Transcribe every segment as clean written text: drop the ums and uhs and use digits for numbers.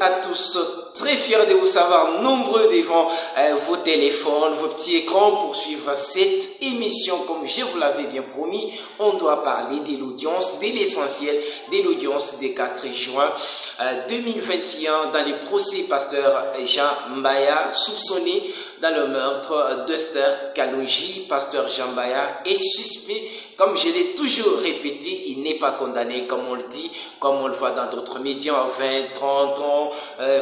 à tous, très fiers de vous savoir nombreux devant vos téléphones, vos petits écrans pour suivre cette émission. Comme je vous l'avais bien promis, on doit parler de l'audience, de l'essentiel de l'audience du 4 juin 2021 dans les procès pasteur Jean Mbaya, soupçonné dans le meurtre d'Esther Kalonji. Pasteur Jean Mbaya est suspect. Comme je l'ai toujours répété, il n'est pas condamné, comme on le dit, comme on le voit dans d'autres médias, 20, 30 ans,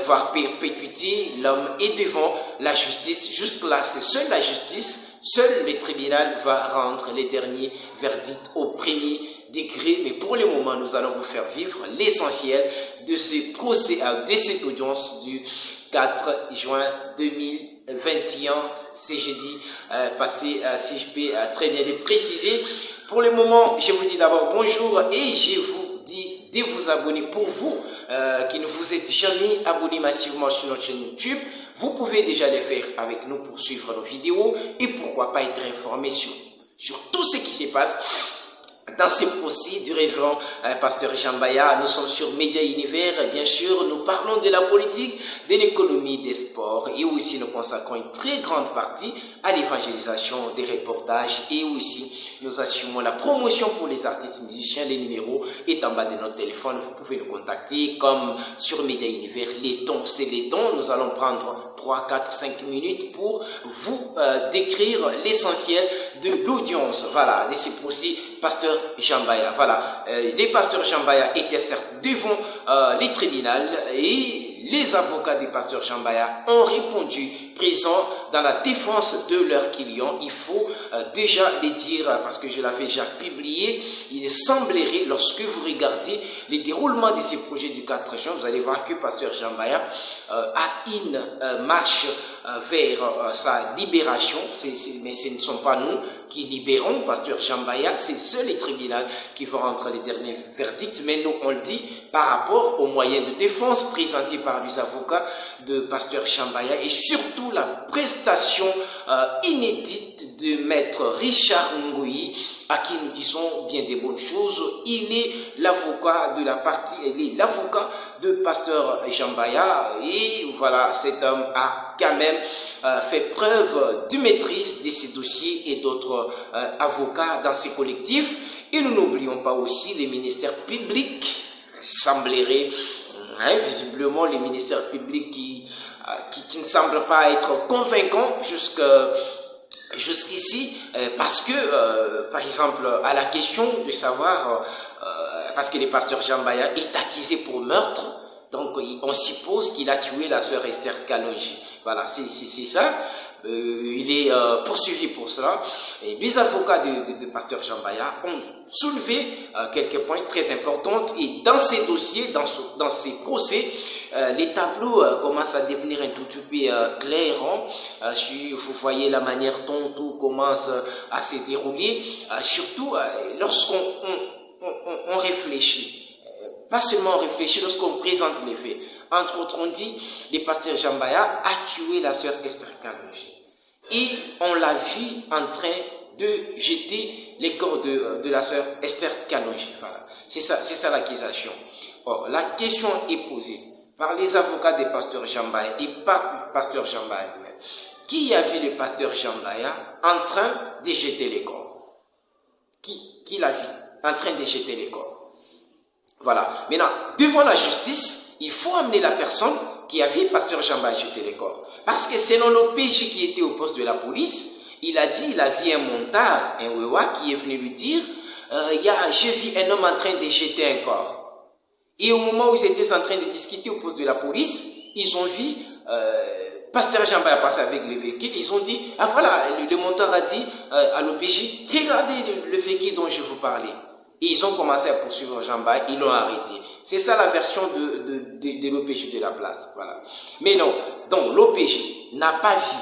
voire perpétuité. L'homme est devant la justice. Jusque-là, c'est seule la justice, seul le tribunal va rendre les derniers verdicts au premier degré. Mais pour le moment, nous allons vous faire vivre l'essentiel de ce procès, de cette audience du 4 juin 2021, c'est jeudi passé, si je peux très bien le préciser. Pour le moment, je vous dis d'abord bonjour et je vous dis de vous abonner pour vous qui ne vous êtes jamais abonné massivement sur notre chaîne YouTube. Vous pouvez déjà le faire avec nous pour suivre nos vidéos et pourquoi pas être informé sur tout ce qui se passe dans ces procès du révérend pasteur Jean Mbaya. Nous sommes sur Média Univers, bien sûr, nous parlons de la politique, de l'économie, des sports et aussi nous consacrons une très grande partie à l'évangélisation, des reportages et aussi nous assumons la promotion pour les artistes musiciens. Les numéros est en bas de notre téléphone, vous pouvez nous contacter comme sur Média Univers. Les tons, c'est les tons, nous allons prendre 3, 4, 5 minutes pour vous décrire l'essentiel de l'audience, voilà, de ces procès pasteur Jean Mbaya. Voilà, les pasteurs Jean Mbaya étaient certes devant les tribunaux et les avocats des pasteurs Jean Mbaya ont répondu présents dans la défense de leurs clients. Il faut déjà les dire parce que je l'avais déjà publié. Il semblerait, lorsque vous regardez les déroulements de ces projets du 4 juin, vous allez voir que pasteur Jean Mbaya a une marche vers sa libération. Mais ce ne sont pas nous qui libérons pasteur Jean Mbaya, c'est seuls les tribunaux qui vont rendre les derniers verdicts. Mais nous, on le dit par rapport aux moyens de défense présentés par les avocats de pasteur Jean Mbaya et surtout la prestation inédite de maître Richard Ngoui, à qui nous disons bien des bonnes choses. Il est l'avocat de la partie, il est l'avocat de pasteur Jean Mbaya et voilà, cet homme a quand même fait preuve de maîtrise de ces dossiers et d'autres avocats dans ces collectifs. Et nous n'oublions pas aussi les ministères publics, semblerait visiblement les ministères publics qui ne semblent pas être convaincants jusqu'ici, parce que, par exemple, à la question de savoir, parce que le pasteur Jean Mbaya est accusé pour meurtre, donc on suppose qu'il a tué la sœur Esther Kalonji. Voilà, c'est ça. Il est poursuivi pour cela. Et les avocats de pasteur Jean Mbaya ont soulevé quelques points très importants. Et dans ces dossiers, dans ces procès, les tableaux commencent à devenir un tout petit peu clairs. Vous voyez la manière dont tout commence à se dérouler. Surtout lorsqu'on réfléchit. Pas seulement réfléchir, lorsqu'on présente les faits. Entre autres, on dit, le pasteur Jean Mbaya a tué la sœur Esther Kalonji. Et on l'a vu en train de jeter les corps de la sœur Esther Kalonji. Voilà. C'est ça l'accusation. Or, la question est posée par les avocats des pasteurs Jean Mbaya et par le pasteur Jean Mbaya lui-même. Qui a vu le pasteur Jean Mbaya en train de jeter les corps? Qui l'a vu en train de jeter les corps? Voilà. Maintenant, devant la justice, il faut amener la personne qui a vu pasteur Jean Mbaya jeter les corps. Parce que selon l'OPJ qui était au poste de la police, il a dit, il a vu un montard, un wewa, qui est venu lui dire, j'ai vu un homme en train de jeter un corps. Et au moment où ils étaient en train de discuter au poste de la police, ils ont vu pasteur Jean Mbaya passer avec le véhicule. Ils ont dit, ah voilà, le montard a dit à l'OPJ, regardez le véhicule dont je vous parlais. Et ils ont commencé à poursuivre Jean Mbaya, ils l'ont arrêté. C'est ça la version de l'OPJ de la place. Voilà. Mais non, donc l'OPJ n'a pas vu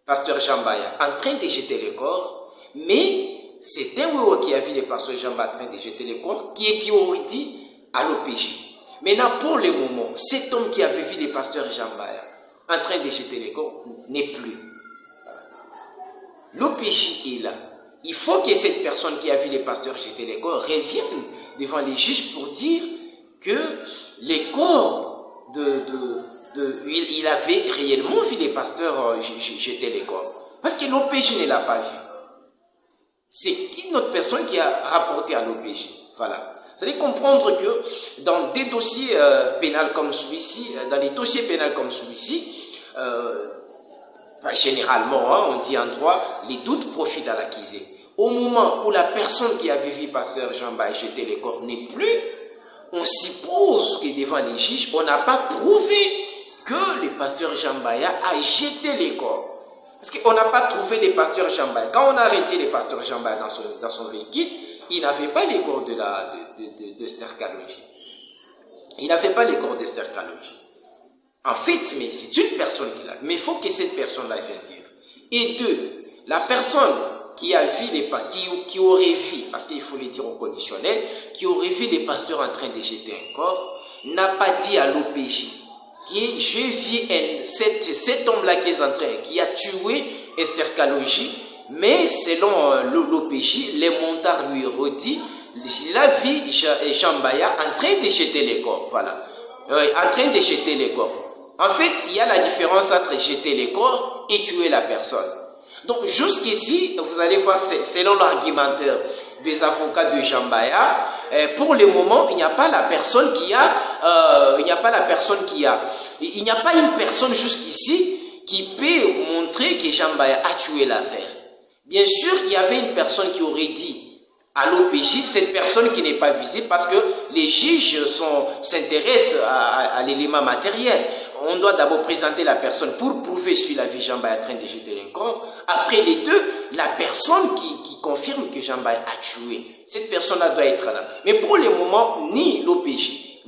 pasteur Jean Mbaya en train de jeter les corps, mais c'est un wewa qui a vu le pasteur Jean Mbaya en train de jeter les corps, qui aurait dit à l'OPJ. Maintenant, pour le moment, cet homme qui avait vu le pasteur Jean Mbaya en train de jeter les corps n'est plus. Voilà. L'OPJ est là. Il faut que cette personne qui a vu les pasteurs jeter les corps revienne devant les juges pour dire que les corps il avait réellement vu les pasteurs jeter les corps. Parce que l'OPJ ne l'a pas vu. C'est une autre personne qui a rapporté à l'OPJ. Voilà. Vous allez comprendre que dans des dossiers pénals comme celui-ci, généralement, hein, on dit en droit, les doutes profitent à l'accusé. Au moment où la personne qui avait vu pasteur Jean-Baya jeter les corps n'est plus, on suppose que devant les juges, on n'a pas prouvé que le pasteur Jean-Baya a jeté les corps. Parce qu'on n'a pas trouvé le pasteur Jean-Baya. Quand on a arrêté le pasteur Jean-Baya dans son véhicule, il n'avait pas les corps de stercalogie. Il n'avait pas les corps de stercalogie. En fait, mais c'est une personne qui l'a. Mais il faut que cette personne-là vienne dire. Et deux, la personne qui a vu qui aurait vu, parce qu'il faut le dire au conditionnel, qui aurait vu les pasteurs en train de jeter un corps, n'a pas dit à l'OPJ que je vis cet homme-là qui a tué Esther Kaloji, mais selon l'OPJ, les montards lui ont dit, il a vu Jean-Baya en train de jeter les corps, voilà, en train de jeter les corps. En fait, il y a la différence entre jeter les corps et tuer la personne. Donc, jusqu'ici, vous allez voir, selon l'argumentaire des avocats de Jean-Baya, pour le moment, il n'y a pas la personne qui a, il n'y a pas une personne jusqu'ici qui peut montrer que Jean-Baya a tué la sœur. Bien sûr, il y avait une personne qui aurait dit à l'OPJ, cette personne qui n'est pas visible, parce que les juges s'intéressent à l'élément matériel. On doit d'abord présenter la personne pour prouver si la vie Jean-Baya est en train de jeter un corps. Après les deux, la personne qui confirme que Jean-Baya a tué. Cette personne-là doit être là. Mais pour le moment, ni l'OPJ,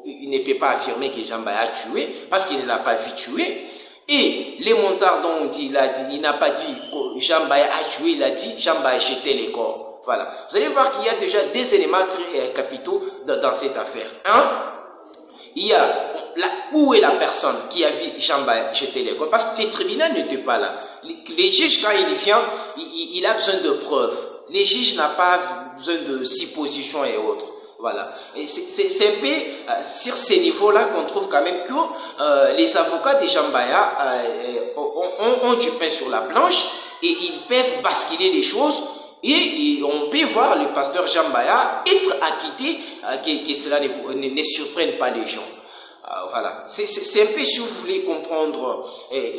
il ne peut pas affirmer que Jean-Baya a tué parce qu'il ne l'a pas vu tuer. Et les montards dont on dit, il n'a pas dit que Jean-Baya a tué, il a dit Jean-Baya a jeté les corps. Voilà. Vous allez voir qu'il y a déjà des éléments très capitaux dans cette affaire. Il y a où est la personne qui a vu Jean-Baya jeter les corps? Parce que les tribunaux n'étaient pas là. Les juges, quand il vient, il a besoin de preuves. Les juges n'ont pas besoin de suppositions et autres. Voilà. Et c'est un peu sur ces niveaux-là qu'on trouve quand même que les avocats de Jean-Baya ont du pain sur la planche et ils peuvent basculer les choses. Et on peut voir le pasteur Jean-Baya être acquitté, que cela ne surprenne pas les gens. Voilà. C'est un peu, si vous voulez comprendre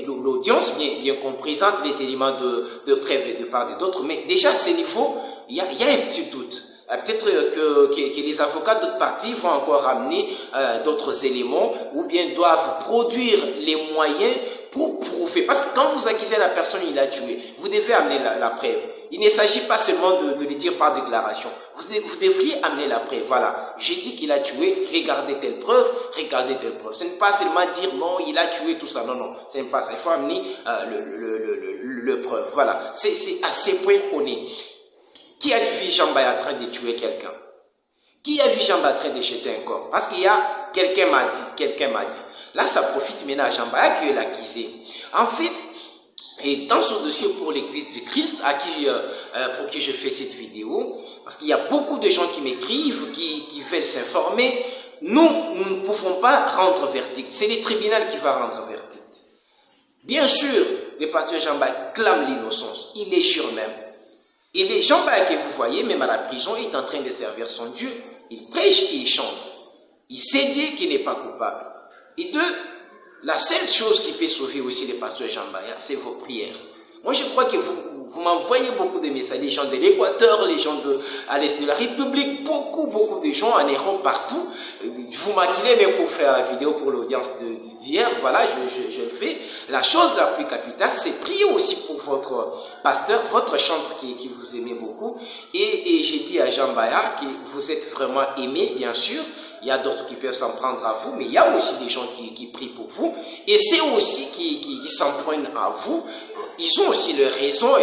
l'audience, bien qu'on présente les éléments de preuve de part et d'autres, mais déjà à ce niveau, il y a un petit doute. Peut-être que les avocats d'autres parties vont encore amener d'autres éléments ou bien doivent produire les moyens pour prouver. Parce que quand vous accusez la personne, il a tué, vous devez amener la preuve. Il ne s'agit pas seulement de le dire par déclaration. Vous devriez amener la preuve. Voilà, j'ai dit qu'il a tué, regardez telle preuve, regardez telle preuve. Ce n'est pas seulement dire non, il a tué tout ça. Non, non, ce n'est pas ça. Il faut amener le preuve. Voilà, c'est à ces points qu'on est. Qui a vu Jean-Baya en train de tuer quelqu'un? Qui a vu Jean-Baya en train de jeter un corps? Parce qu'il y a quelqu'un m'a dit. Là, ça profite maintenant à Jean-Baya qui est l'accusé. En fait, et dans ce dossier pour l'Église de Christ, pour qui je fais cette vidéo, parce qu'il y a beaucoup de gens qui m'écrivent, qui veulent s'informer, nous ne pouvons pas rendre verdict. C'est le tribunal qui va rendre verdict. Bien sûr, le pasteur Jean-Baya clame l'innocence. Il est jure même. Et les Jean-Baya que vous voyez, même à la prison, il est en train de servir son Dieu. Il prêche et il chante. Il sait dire qu'il n'est pas coupable. Et deux, la seule chose qui peut sauver aussi le pasteur Jean-Baya, c'est vos prières. Moi, je crois que vous m'envoyez beaucoup de messages, les gens de l'Équateur, les gens à l'Est de la République, beaucoup de gens en Europe partout. Vous maquillez même pour faire la vidéo pour l'audience d'hier. Voilà, je le fais. La chose la plus capitale, c'est prier aussi pour votre pasteur, votre chantre qui vous aimez beaucoup. Et j'ai dit à Jean-Baya que vous êtes vraiment aimé, bien sûr. Il y a d'autres qui peuvent s'en prendre à vous, mais il y a aussi des gens qui prient pour vous. Et c'est aussi qui s'en prennent à vous. Ils ont aussi leurs raisons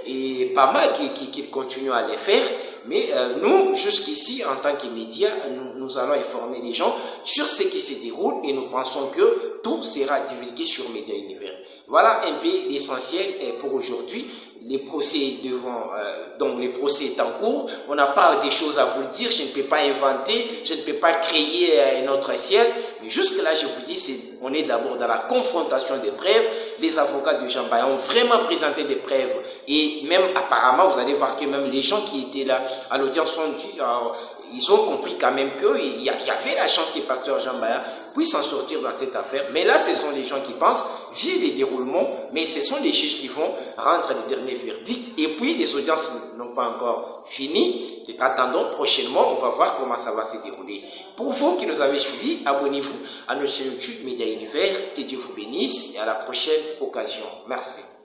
et pas mal qu'ils continuent à les faire. Mais nous, jusqu'ici, en tant que médias, nous allons informer les gens sur ce qui se déroule et nous pensons que tout sera divulgué sur Média Univers. Voilà un peu l'essentiel pour aujourd'hui. les procès donc les procès est en cours. On n'a pas des choses à vous le dire. Je ne peux pas inventer, je ne peux pas créer un autre ciel. Mais jusque là, je vous dis, on est d'abord dans la confrontation des preuves. Les avocats de Jean Baya ont vraiment présenté des preuves. Et même apparemment, vous allez voir que même les gens qui étaient là à l'audience ils ont compris quand même qu'il y avait la chance que le pasteur Jean Baya puisse s'en sortir dans cette affaire. Mais là, ce sont les gens qui pensent, vu les déroulements, mais ce sont les juges qui vont rendre les derniers verdicts. Et puis, les audiences n'ont pas encore fini. Attendons prochainement, on va voir comment ça va se dérouler. Pour vous qui nous avez suivis, abonnez-vous à notre chaîne YouTube Média Univers. Que Dieu vous bénisse et à la prochaine occasion. Merci.